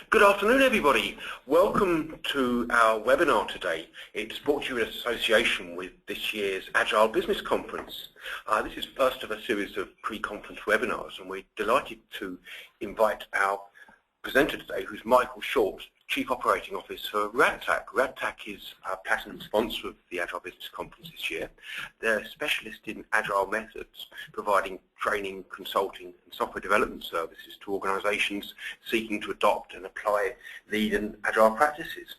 Good afternoon, everybody. Welcome to our webinar today. It's brought to you in association with this year's Agile Business Conference. This is first of a series of pre-conference webinars, and we're delighted to invite our presenter today, who's Michael Short, Chief Operating Officer for Radtac. Radtac is our platinum sponsor of the Agile Business Conference this year. They're a specialist in Agile methods, providing training, consulting and software development services to organisations seeking to adopt and apply lean and Agile practices.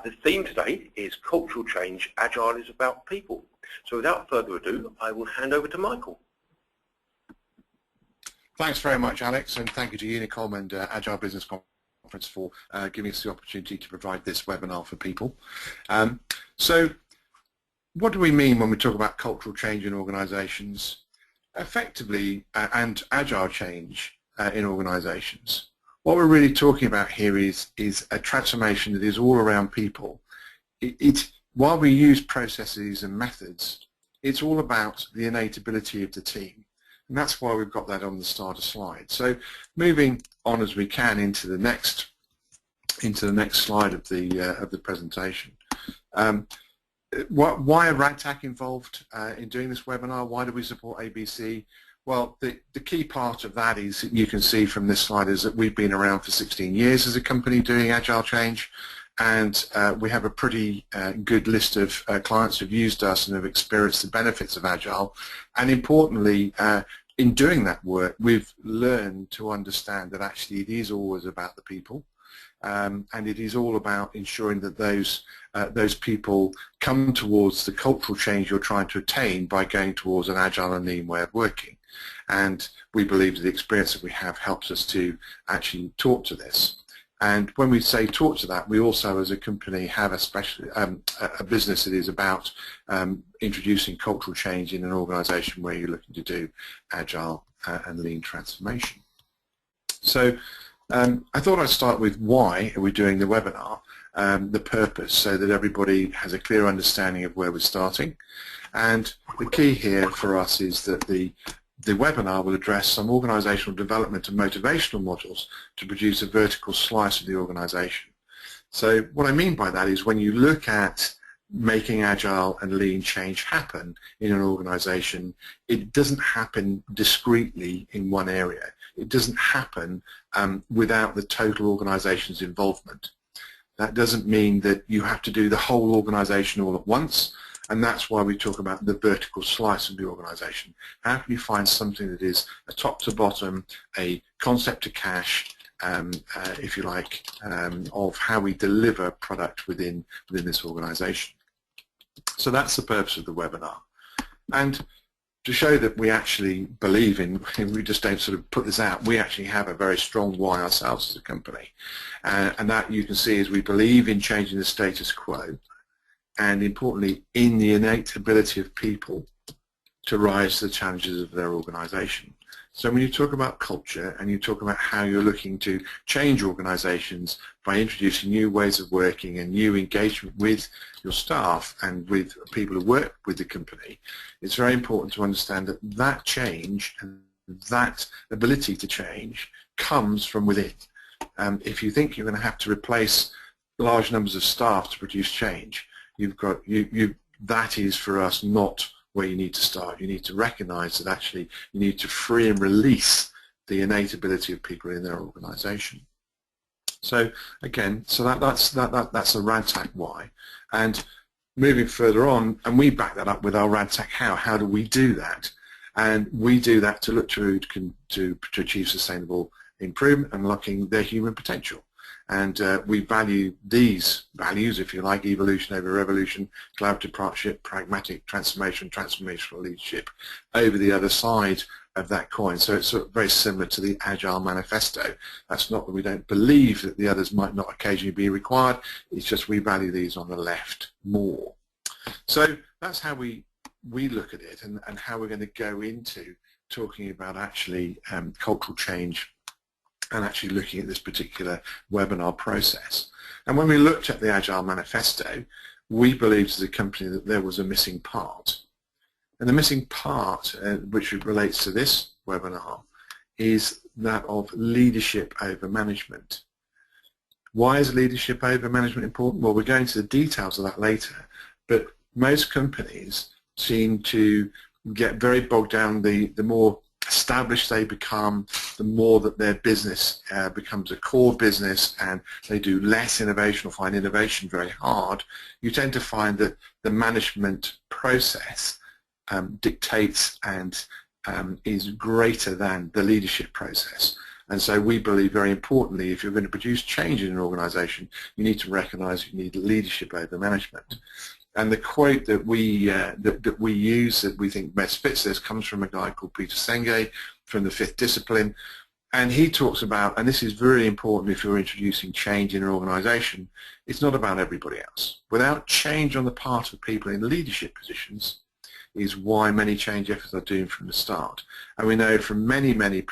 The theme today is cultural change. Agile is about people. So without further ado, I will hand over to Michael. Thanks very much, Alex, and thank you to Unicom and Agile Business Conference for giving us the opportunity to provide this webinar for people. So what do we mean when we talk about cultural change in organisations? Effectively, and agile change in organisations. What we're really talking about here is a transformation that is all around people. While we use processes and methods, it's all about the innate ability of the team. And that's why we've got that on the starter slide. So moving on as we can into the next slide of the presentation. Why are Radtac involved in doing this webinar? Why do we support ABC? Well, the key part of that is, you can see from this slide, is that we've been around for 16 years as a company doing agile change, and we have a pretty good list of clients who've used us and have experienced the benefits of agile. And importantly, in doing that work, we've learned to understand that actually it is always about the people, and it is all about ensuring that those people come towards the cultural change you're trying to attain by going towards an agile and lean way of working. And we believe that the experience that we have helps us to actually talk to this. And when we say talk to that, we also, as a company, have a business that is about introducing cultural change in an organisation where you're looking to do agile and lean transformation. So I thought I'd start with why are we doing the webinar, the purpose, so that everybody has a clear understanding of where we're starting. And the key here for us is that the webinar will address some organisational development and motivational models to produce a vertical slice of the organisation. So what I mean by that is, when you look at making agile and lean change happen in an organisation, it doesn't happen discreetly in one area. It doesn't happen without the total organisation's involvement. That doesn't mean that you have to do the whole organisation all at once. And that's why we talk about the vertical slice of the organisation. How can you find something that is a top to bottom, a concept to cash, if you like, of how we deliver product within this organisation. So that's the purpose of the webinar. And to show that we actually believe in, we just don't sort of put this out, we actually have a very strong why ourselves as a company. And that you can see is we believe in changing the status quo, and importantly, in the innate ability of people to rise to the challenges of their organisation. So when you talk about culture and you talk about how you're looking to change organisations by introducing new ways of working and new engagement with your staff and with people who work with the company, it's very important to understand that that change and that ability to change comes from within. If you think you're going to have to replace large numbers of staff to produce change, that is for us not where you need to start. You need to recognise that actually you need to free and release the innate ability of people in their organisation. So again, that's the Radtac why. And moving further on, and we back that up with our Radtac how. How do we do that? And we do that to look to achieve sustainable improvement, unlocking their human potential. And we value these values, if you like, evolution over revolution, collaborative partnership, pragmatic transformation, transformational leadership, over the other side of that coin. So it's sort of very similar to the Agile Manifesto. That's not that we don't believe that the others might not occasionally be required, it's just we value these on the left more. So that's how we look at it, and how we're going to go into talking about actually cultural change and actually looking at this particular webinar process. And when we looked at the Agile Manifesto, we believed as a company that there was a missing part. And the missing part, which relates to this webinar, is that of leadership over management. Why is leadership over management important? Well, we're going to the details of that later, but most companies seem to get very bogged down. The more established they become, the more that their business becomes a core business and they do less innovation or find innovation very hard. You tend to find that the management process dictates and is greater than the leadership process. And so we believe very importantly, if you're going to produce change in an organization, you need to recognize you need leadership over management. And the quote that we use that we think best fits this comes from a guy called Peter Senge from the Fifth Discipline. And he talks about, and this is very important if you're introducing change in an organization, it's not about everybody else. Without change on the part of people in leadership positions, is why many change efforts are doomed from the start. And we know from many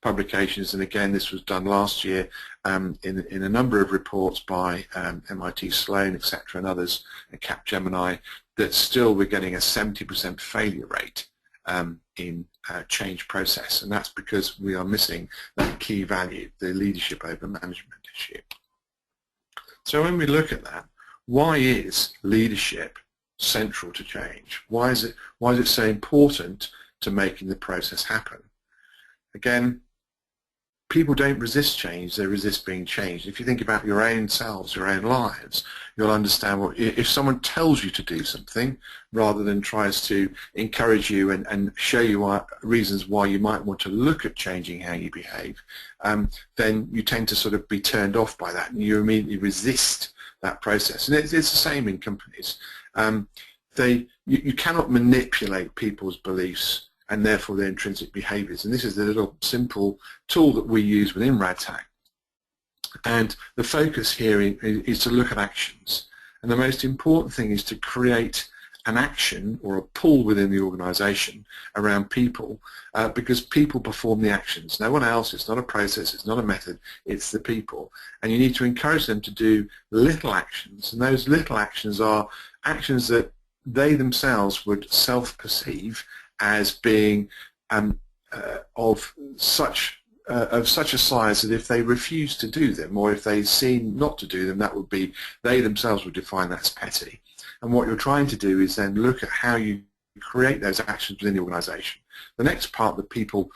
publications, and again this was done last year in a number of reports by MIT Sloan, etc., and others, and Capgemini, that still we're getting a 70% failure rate in change process, and that's because we are missing that key value, the leadership over management issue. So when we look at that, why is leadership central to change? Why is it so important to making the process happen? Again, people don't resist change, they resist being changed. If you think about your own selves, your own lives, you'll understand what, if someone tells you to do something rather than tries to encourage you and show you reasons why you might want to look at changing how you behave, then you tend to sort of be turned off by that and you immediately resist that process. And it's the same in companies. You cannot manipulate people's beliefs and therefore their intrinsic behaviors. And this is the little simple tool that we use within Radtac. And the focus here is to look at actions. And the most important thing is to create an action or a pull within the organization around people, because people perform the actions. No one else. It's not a process, it's not a method, it's the people. And you need to encourage them to do little actions, and those little actions are actions that they themselves would self-perceive as being of such a size that if they refuse to do them, or if they seem not to do them, that would be, they themselves would define that as petty. And what you're trying to do is then look at how you create those actions within the organization. The next part that people,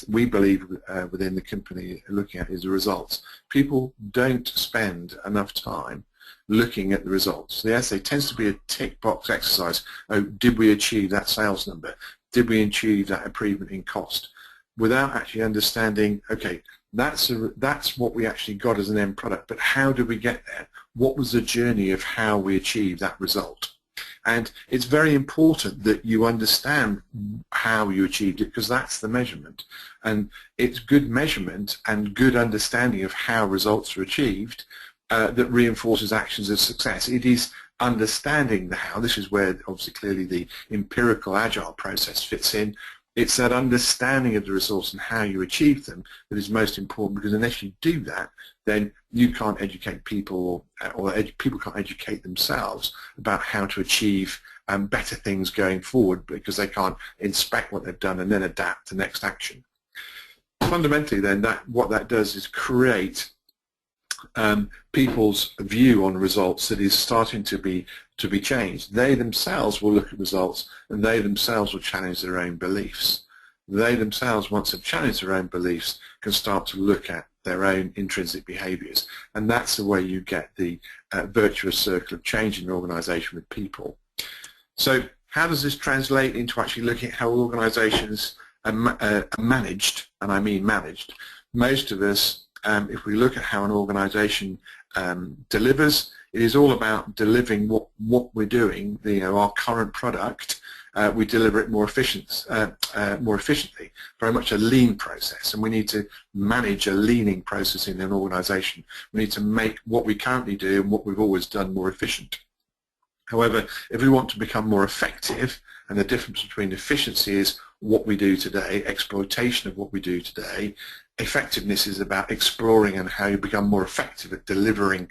we believe within the company are looking at is the results. People don't spend enough time looking at the results. The essay tends to be a tick box exercise. Oh, did we achieve that sales number? Did we achieve that improvement in cost? Without actually understanding, okay, that's what we actually got as an end product, but how did we get there? What was the journey of how we achieved that result? And it's very important that you understand how you achieved it, because that's the measurement. And it's good measurement and good understanding of how results are achieved that reinforces actions of success. It is understanding the how. This is where obviously clearly the empirical agile process fits in. It's that understanding of the resource and how you achieve them that is most important, because unless you do that, then you can't educate people, or people can't educate themselves about how to achieve better things going forward, because they can't inspect what they've done and then adapt the next action. Fundamentally then, what that does is create people's view on results that is starting to be changed. They themselves will look at results and they themselves will challenge their own beliefs. They themselves, once they've challenged their own beliefs, can start to look at their own intrinsic behaviors, and that's the way you get the virtuous circle of change in an organization with people. So how does this translate into actually looking at how organizations are managed, and I mean managed? Most of us, if we look at how an organization delivers, it is all about delivering what we're doing, our current product. We deliver it more efficiently, very much a lean process, and we need to manage a leaning process in an organization. We need to make what we currently do and what we've always done more efficient. However, if we want to become more effective, and the difference between efficiency is what we do today, exploitation of what we do today, effectiveness is about exploring and how you become more effective at delivering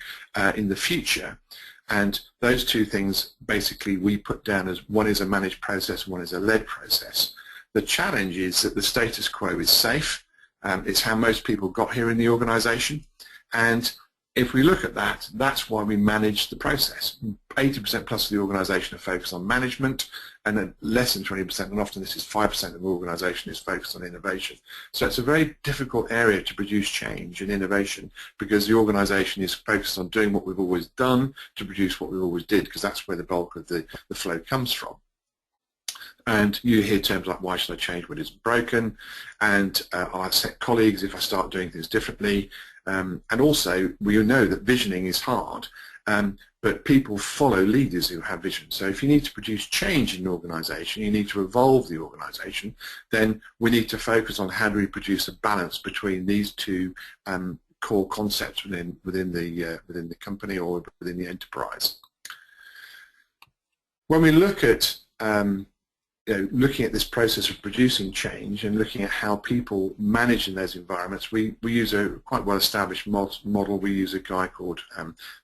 in the future. And those two things basically we put down as one is a managed process, one is a led process. The challenge is that the status quo is safe. It's how most people got here in the organization, and if we look at that, that's why we manage the process. 80% plus of the organisation are focused on management, and then less than 20%, and often this is 5% of the organisation, is focused on innovation. So it's a very difficult area to produce change and innovation, because the organisation is focused on doing what we've always done to produce what we always did, because that's where the bulk of the flow comes from. And you hear terms like, why should I change what isn't broken? And I'll upset colleagues if I start doing things differently. And also, we know that visioning is hard, but people follow leaders who have vision. So if you need to produce change in an organisation, you need to evolve the organisation, then we need to focus on how do we produce a balance between these two core concepts within the company or within the enterprise. When we look at looking at this process of producing change and looking at how people manage in those environments, we use a quite well-established model. We use a guy called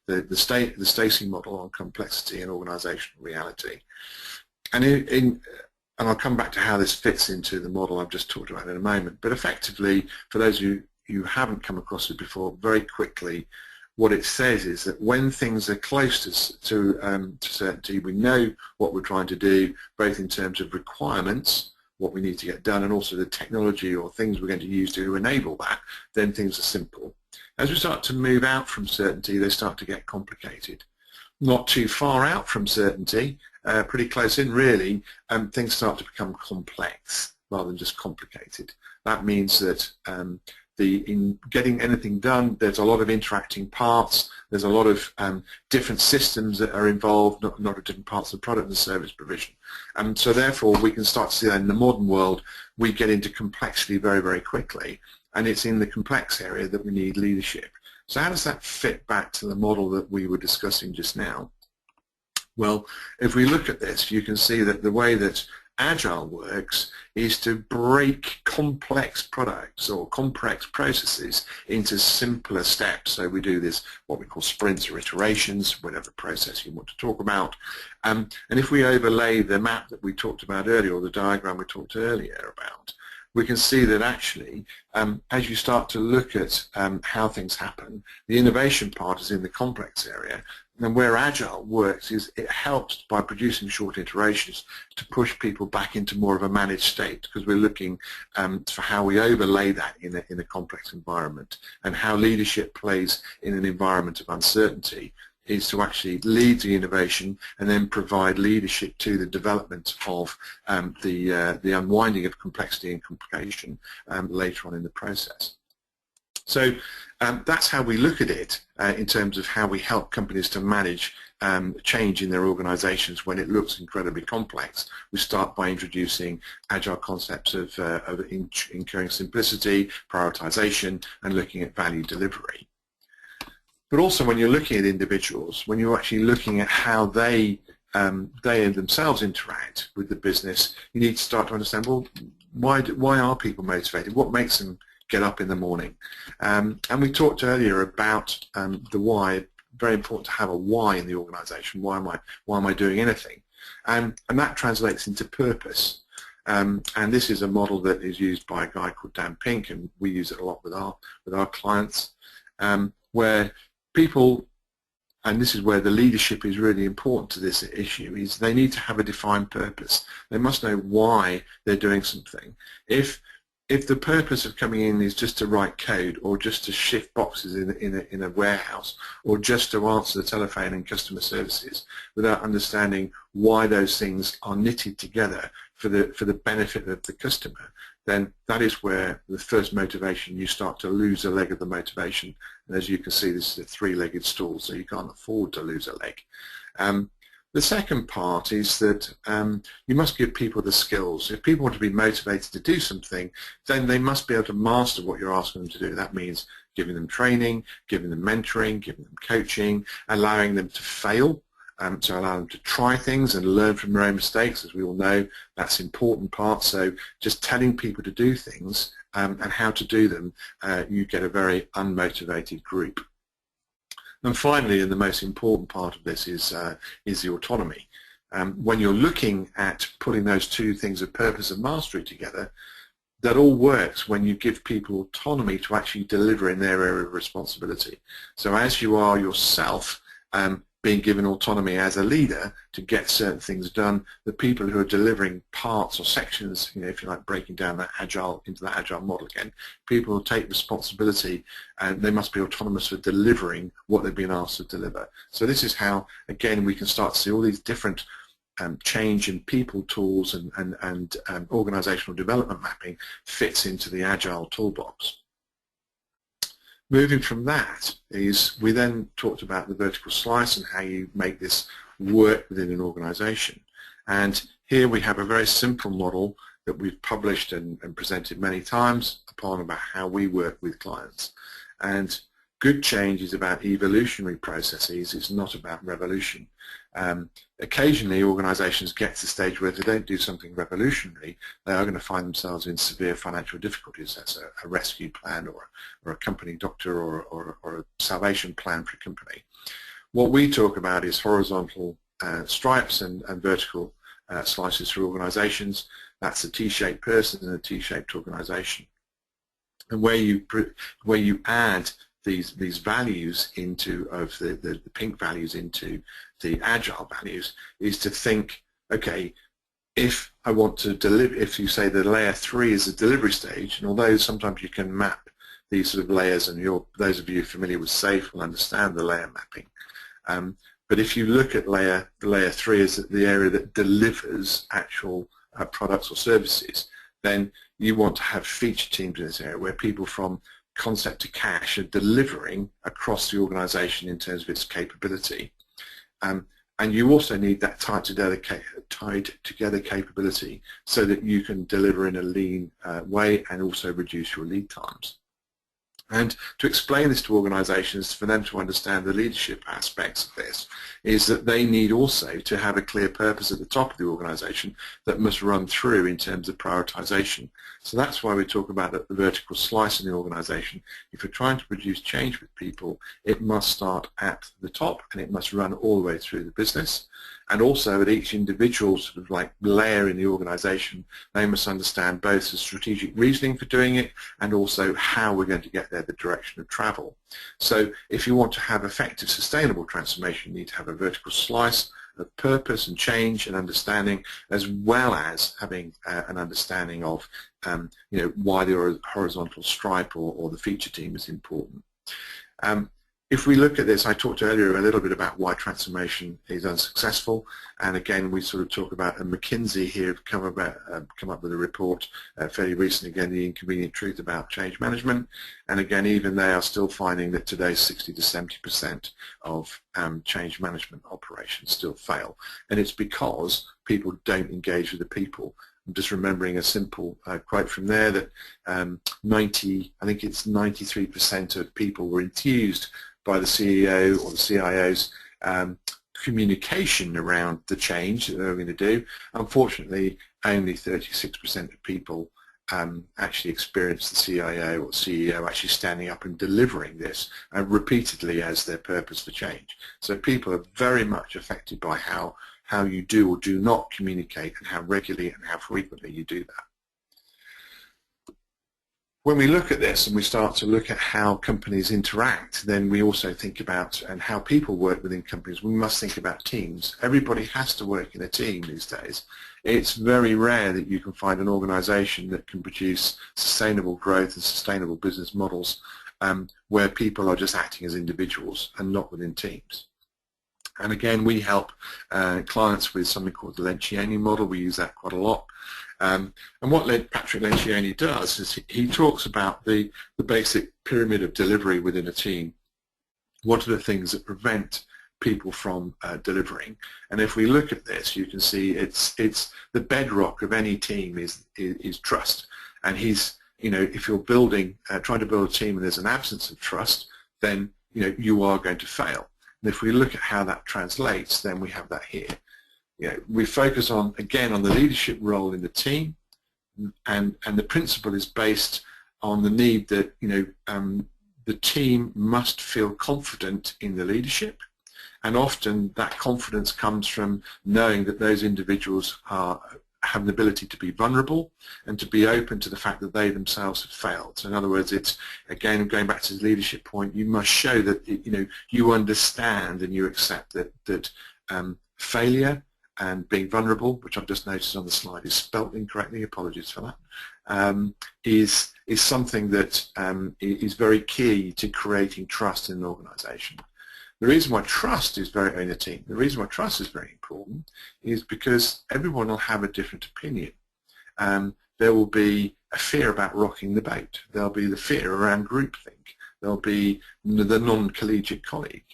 the Stacey model on complexity and organisational reality. And I'll come back to how this fits into the model I've just talked about in a moment. But effectively, for those of you who haven't come across it before, very quickly, what it says is that when things are close to certainty, we know what we're trying to do, both in terms of requirements, what we need to get done, and also the technology or things we're going to use to enable that, then things are simple. As we start to move out from certainty, they start to get complicated. Not too far out from certainty, pretty close in really, things start to become complex rather than just complicated. That means that in getting anything done, there's a lot of interacting parts, there's a lot of different systems that are involved, not at different parts of the product and service provision. And so therefore we can start to see that in the modern world we get into complexity very, very quickly, and it's in the complex area that we need leadership. So how does that fit back to the model that we were discussing just now? Well, if we look at this, you can see that the way that Agile works is to break complex products or complex processes into simpler steps. So we do this, what we call sprints or iterations, whatever process you want to talk about. And if we overlay the map that we talked about earlier, or the diagram we talked earlier about, we can see that actually, as you start to look at how things happen, the innovation part is in the complex area. And where Agile works is it helps by producing short iterations to push people back into more of a managed state, because we're looking for how we overlay that in a complex environment, and how leadership plays in an environment of uncertainty is to actually lead the innovation and then provide leadership to the development of the unwinding of complexity and complication later on in the process. So that's how we look at it in terms of how we help companies to manage change in their organizations when it looks incredibly complex. We start by introducing Agile concepts of incurring simplicity, prioritization, and looking at value delivery. But also when you're looking at individuals, when you're actually looking at how they themselves interact with the business, you need to start to understand, well, why are people motivated? What makes them get up in the morning? And we talked earlier about the why. Very important to have a why in the organization. Why am I doing anything? And that translates into purpose. And this is a model that is used by a guy called Dan Pink, and we use it a lot with our clients, where people, and this is where the leadership is really important to this issue, is they need to have a defined purpose. They must know why they're doing something. If the purpose of coming in is just to write code, or just to shift boxes in a warehouse, or just to answer the telephone and customer services, without understanding why those things are knitted together for the benefit of the customer, then that is where the first motivation, you start to lose a leg of the motivation. And as you can see, this is a three-legged stool, so you can't afford to lose a leg. The second part is that you must give people the skills. If people want to be motivated to do something, then they must be able to master what you're asking them to do. That means giving them training, giving them mentoring, giving them coaching, allowing them to fail, so allow them to try things and learn from their own mistakes. As we all know, that's an important part. So just telling people to do things and how to do them, you get a very unmotivated group. And finally, and the most important part of this is the autonomy. When you're looking at putting those two things of purpose and mastery together, that all works when you give people autonomy to actually deliver in their area of responsibility. So as you are yourself being given autonomy as a leader to get certain things done, the people who are delivering parts or sections, if you like, breaking down that agile into that agile model again, people will take responsibility and they must be autonomous for delivering what they've been asked to deliver. So this is how, again, we can start to see all these different change in people tools and organizational development mapping fits into the Agile toolbox. Moving from that is we then talked about the vertical slice and how you make this work within an organization. And here we have a very simple model that we've published and presented many times upon about how we work with clients. And good change is about evolutionary processes, it's not about revolution. Occasionally organizations get to the stage where if they don't do something revolutionary, they are going to find themselves in severe financial difficulties. That's a rescue plan or a company doctor or a salvation plan for a company. What we talk about is horizontal stripes and vertical slices through organizations. That's a T-shaped person and a T-shaped organization. And where you add these values into the pink values into the agile values is to think, okay, if I want to deliver, if you say the layer 3 is the delivery stage, and although sometimes you can map these sort of layers, and those of you familiar with SAFe will understand the layer mapping. But if you look at layer 3 as the area that delivers actual products or services, then you want to have feature teams in this area where people from concept to cash are delivering across the organization in terms of its capability. And you also need that tied together capability so that you can deliver in a lean way and also reduce your lead times. And to explain this to organizations, for them to understand the leadership aspects of this, is that they need also to have a clear purpose at the top of the organization that must run through in terms of prioritization. So that's why we talk about the vertical slice in the organization. If you're trying to produce change with people, it must start at the top and it must run all the way through the business. And also at each individual sort of like layer in the organization, they must understand both the strategic reasoning for doing it and also how we're going to get there, the direction of travel. So if you want to have effective sustainable transformation, you need to have a vertical slice of purpose and change and understanding, as well as having an understanding of why the horizontal stripe or the feature team is important. If we look at this, I talked earlier a little bit about why transformation is unsuccessful, and again we sort of talk about, and McKinsey here have come up with a report fairly recently, again, the inconvenient truth about change management, and again even they are still finding that today 60 to 70% of change management operations still fail, and it's because people don't engage with the people. I'm just remembering a simple quote from there that I think it's 93% of people were enthused by the CEO or the CIO's communication around the change that they were going to do. Unfortunately, only 36% of people actually experienced the CIO or CEO actually standing up and delivering this repeatedly as their purpose for change. So people are very much affected by how you do or do not communicate and how regularly and how frequently you do that. When we look at this and we start to look at how companies interact, then we also think about, and how people work within companies, we must think about teams. Everybody has to work in a team these days. It's very rare that you can find an organization that can produce sustainable growth and sustainable business models where people are just acting as individuals and not within teams. And again, we help clients with something called the Lencioni model. We use that quite a lot. And what Patrick Lencioni does is he talks about the basic pyramid of delivery within a team. What are the things that prevent people from delivering? And if we look at this, you can see it's the bedrock of any team is trust. And if you're trying to build a team and there's an absence of trust, then you are going to fail. And if we look at how that translates, then we have that here. We focus on, again, on the leadership role in the team, and the principle is based on the need that the team must feel confident in the leadership, and often that confidence comes from knowing that those individuals have an ability to be vulnerable and to be open to the fact that they themselves have failed. So in other words, it's, again, going back to the leadership point, you must show that, you understand and you accept that failure and being vulnerable, which I've just noticed on the slide is spelt incorrectly, apologies for that, is something that is very key to creating trust in an organisation. The reason why trust is in a team, the reason why trust is very important is because everyone will have a different opinion. There will be a fear about rocking the boat. There'll be the fear around groupthink. There'll be the non-collegiate colleague.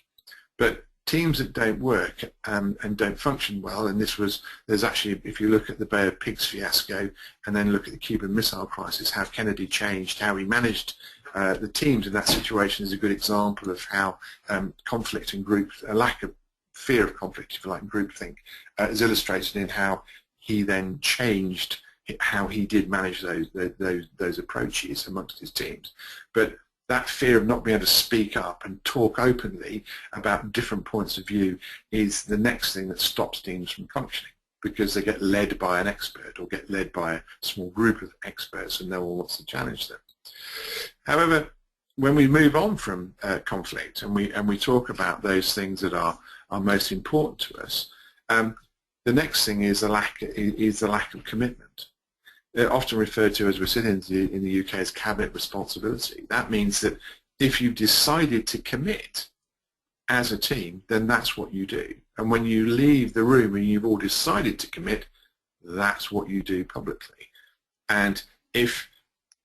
But teams that don't work and don't function well, and there's actually, if you look at the Bay of Pigs fiasco and then look at the Cuban Missile Crisis, how Kennedy changed, how he managed the teams in that situation is a good example of how conflict and a lack of fear of conflict, if you like, and groupthink is illustrated in how he then changed how he did manage those approaches amongst his teams. But that fear of not being able to speak up and talk openly about different points of view is the next thing that stops teams from functioning, because they get led by an expert or get led by a small group of experts and no one wants to challenge them. However, when we move on from conflict and we talk about those things that are most important to us, the next thing is the lack of commitment. They're often referred to, as we said in the UK, as cabinet responsibility. That means that if you've decided to commit as a team, then that's what you do. And when you leave the room and you've all decided to commit, that's what you do publicly. And if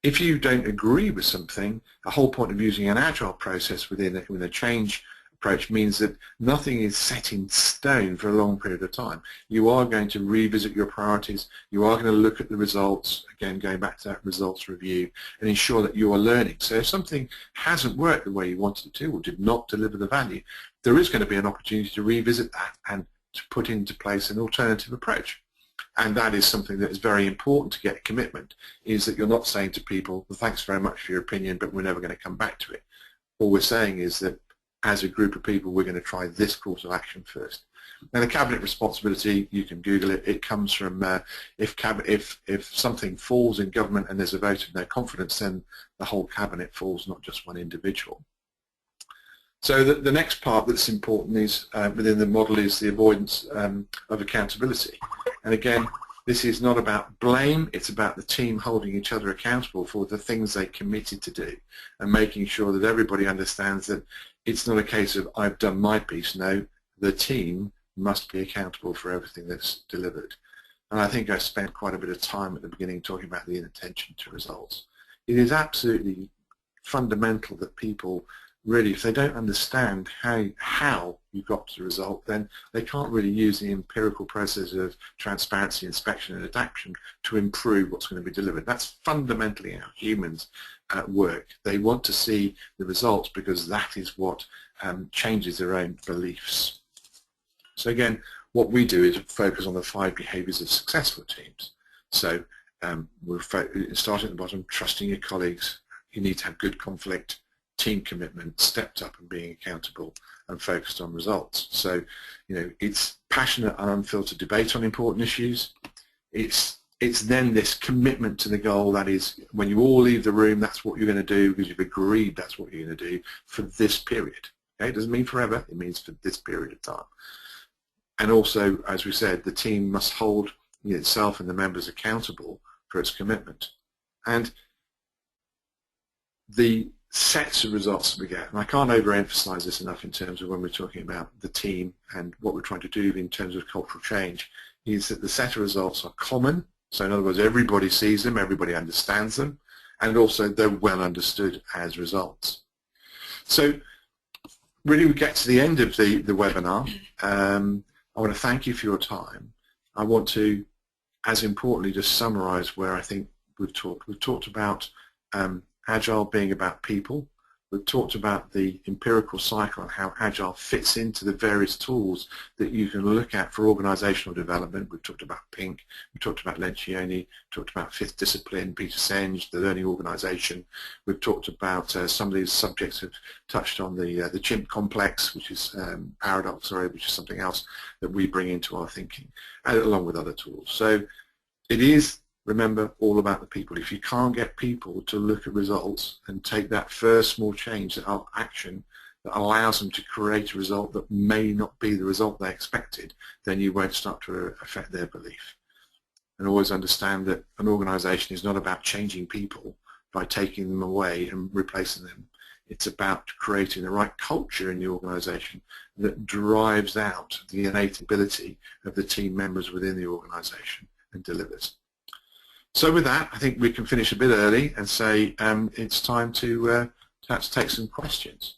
you don't agree with something, the whole point of using an agile process within a change approach means that nothing is set in stone for a long period of time. You are going to revisit your priorities, you are going to look at the results, again going back to that results review, and ensure that you are learning. So if something hasn't worked the way you wanted it to or did not deliver the value, there is going to be an opportunity to revisit that and to put into place an alternative approach. And that is something that is very important to get commitment, is that you're not saying to people, well, thanks very much for your opinion, but we're never going to come back to it. All we're saying is that as a group of people, we're going to try this course of action first. Now, the cabinet responsibility, you can Google it. It comes from if something falls in government and there's a vote of no confidence, then the whole cabinet falls, not just one individual. So the next part that's important is within the model is the avoidance of accountability. And again, this is not about blame, it's about the team holding each other accountable for the things they committed to do and making sure that everybody understands that it's not a case of I've done my piece. No, the team must be accountable for everything that's delivered. And I think I spent quite a bit of time at the beginning talking about the inattention to results. It is absolutely fundamental that people really, if they don't understand how you got to the result, then they can't really use the empirical process of transparency, inspection and adaptation to improve what's going to be delivered. That's fundamentally how humans work. They want to see the results because that is what changes their own beliefs. So again, what we do is focus on the 5 behaviours of successful teams. So we're starting at the bottom, trusting your colleagues. You need to have good conflict, team commitment, stepped up and being accountable and focused on results. So, it's passionate and unfiltered debate on important issues. It's then this commitment to the goal, that is, when you all leave the room, that's what you're going to do because you've agreed that's what you're going to do for this period. Okay? It doesn't mean forever, it means for this period of time. And also, as we said, the team must hold itself and the members accountable for its commitment. And the sets of results that we get, and I can't overemphasize this enough in terms of when we're talking about the team and what we're trying to do in terms of cultural change, is that the set of results are common. So in other words, everybody sees them, everybody understands them, and also they're well understood as results. So really we get to the end of the webinar. I want to thank you for your time. I want to, as importantly, just summarize where I think we've talked. We've talked about Agile being about people. We've talked about the empirical cycle and how Agile fits into the various tools that you can look at for organisational development. We've talked about PINK, we've talked about Lencioni, talked about Fifth Discipline, Peter Senge, the learning organisation. We've talked about some of these subjects have touched on the chimp complex, which is paradox, sorry, which is something else that we bring into our thinking, along with other tools. So it is, remember, all about the people. If you can't get people to look at results and take that first small change, that action that allows them to create a result that may not be the result they expected, then you won't start to affect their belief. And always understand that an organization is not about changing people by taking them away and replacing them. It's about creating the right culture in the organization that drives out the innate ability of the team members within the organization and delivers. So with that, I think we can finish a bit early and say it's time to perhaps take some questions.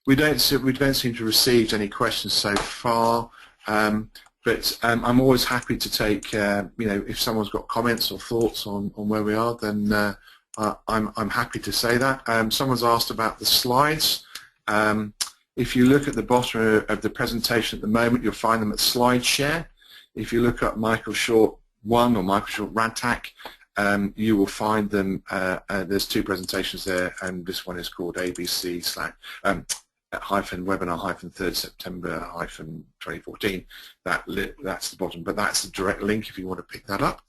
We don't seem to have received any questions so far, but I'm always happy to take if someone's got comments or thoughts on where we are, then I'm happy to say that. Someone's asked about the slides. If you look at the bottom of the presentation at the moment, you'll find them at slide share. If you look up Michael Short 1 or Michael Short Radtac, you will find them. There's two presentations there, and this one is called ABC webinar 3rd September 2014. That's the bottom, but that's the direct link if you want to pick that up.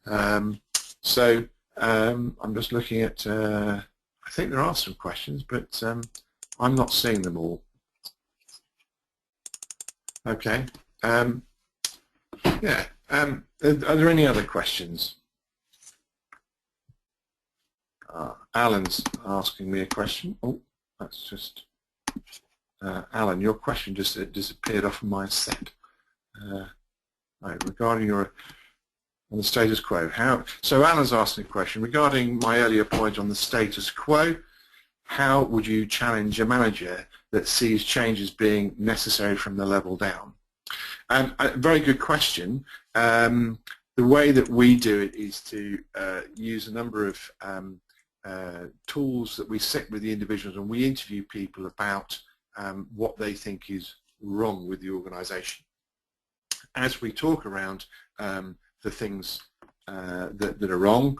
I'm just looking at. I think there are some questions, but I'm not seeing them all. Okay. Yeah. Are there any other questions? Alan's asking me a question. Oh, that's just Alan. Your question just disappeared off of my set. Right, regarding your on the status quo. So Alan's asking a question regarding my earlier point on the status quo. How would you challenge a manager that sees changes being necessary from the level down? A very good question. The way that we do it is to use a number of tools that we set with the individuals, and we interview people about what they think is wrong with the organization. As we talk around the things that are wrong,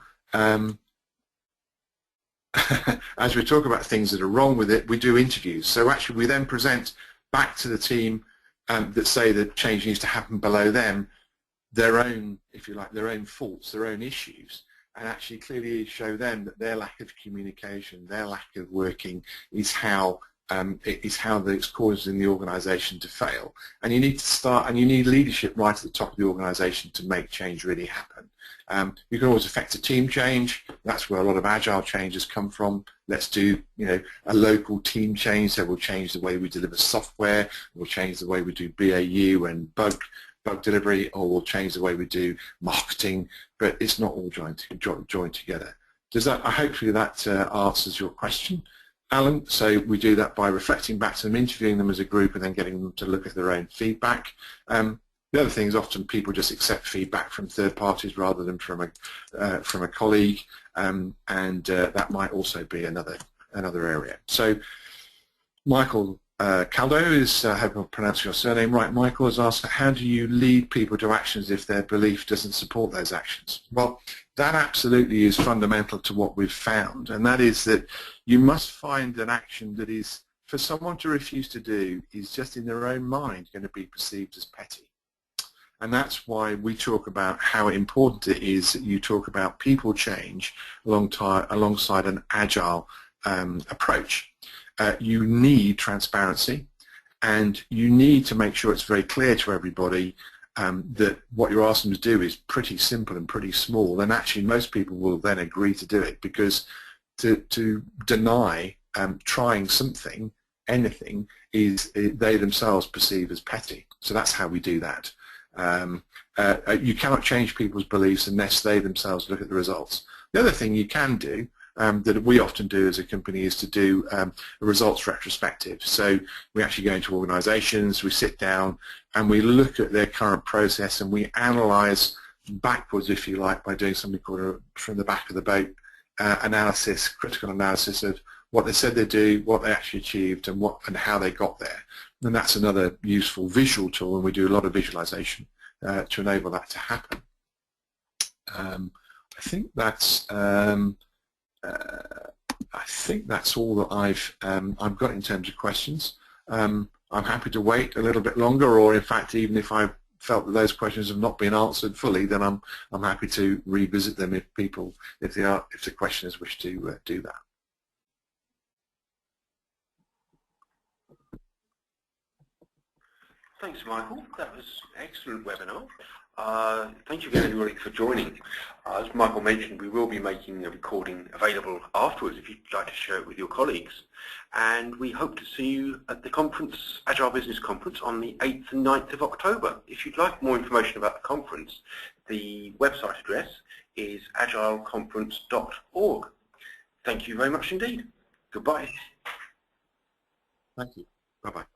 as we talk about things that are wrong with it, we do interviews. So actually we then present back to the team that say that change needs to happen below them, their own, if you like, their own faults, their own issues, and actually clearly show them that their lack of communication, their lack of working is how it's causing the organisation to fail. And you need to start, and you need leadership right at the top of the organisation to make change really happen. You can always affect a team change. That's where a lot of agile changes come from. Let's do, a local team change. So we'll change the way we deliver software. We'll change the way we do BAU and bug delivery, or we'll change the way we do marketing. But it's not all joined together. Does that? Hopefully that answers your question, Alan. So we do that by reflecting back to them, interviewing them as a group, and then getting them to look at their own feedback. The other thing is often people just accept feedback from third parties rather than from a colleague, and that might also be another area. So Michael Caldo is, I hope I'm pronouncing your surname right, Michael has asked, how do you lead people to actions if their belief doesn't support those actions? Well, that absolutely is fundamental to what we've found, and that is that you must find an action that is, for someone to refuse to do, is just in their own mind going to be perceived as petty. And that's why we talk about how important it is that you talk about people change alongside an agile approach. You need transparency, and you need to make sure it's very clear to everybody that what you're asking them to do is pretty simple and pretty small, and actually most people will then agree to do it, because to deny trying something, anything, is they themselves perceive as petty. So that's how we do that. You cannot change people's beliefs unless they themselves look at the results. The other thing you can do that we often do as a company is to do a results retrospective. So we actually go into organizations, we sit down and we look at their current process and we analyze backwards, if you like, by doing something called a from the back of the boat analysis, critical analysis of what they said they'd do, what they actually achieved, and how they got there. And that's another useful visual tool, and we do a lot of visualization to enable that to happen. I think that's I think that's all that I've got in terms of questions. I'm happy to wait a little bit longer, or in fact, even if I felt that those questions have not been answered fully, then I'm happy to revisit them if the questioners wish to do that. Thanks, Michael. That was an excellent webinar. Thank you again, everybody, for joining. As Michael mentioned, we will be making the recording available afterwards if you'd like to share it with your colleagues. And we hope to see you at the conference, Agile Business Conference, on the 8th and 9th of October. If you'd like more information about the conference, the website address is agileconference.org. Thank you very much indeed. Goodbye. Thank you. Bye-bye.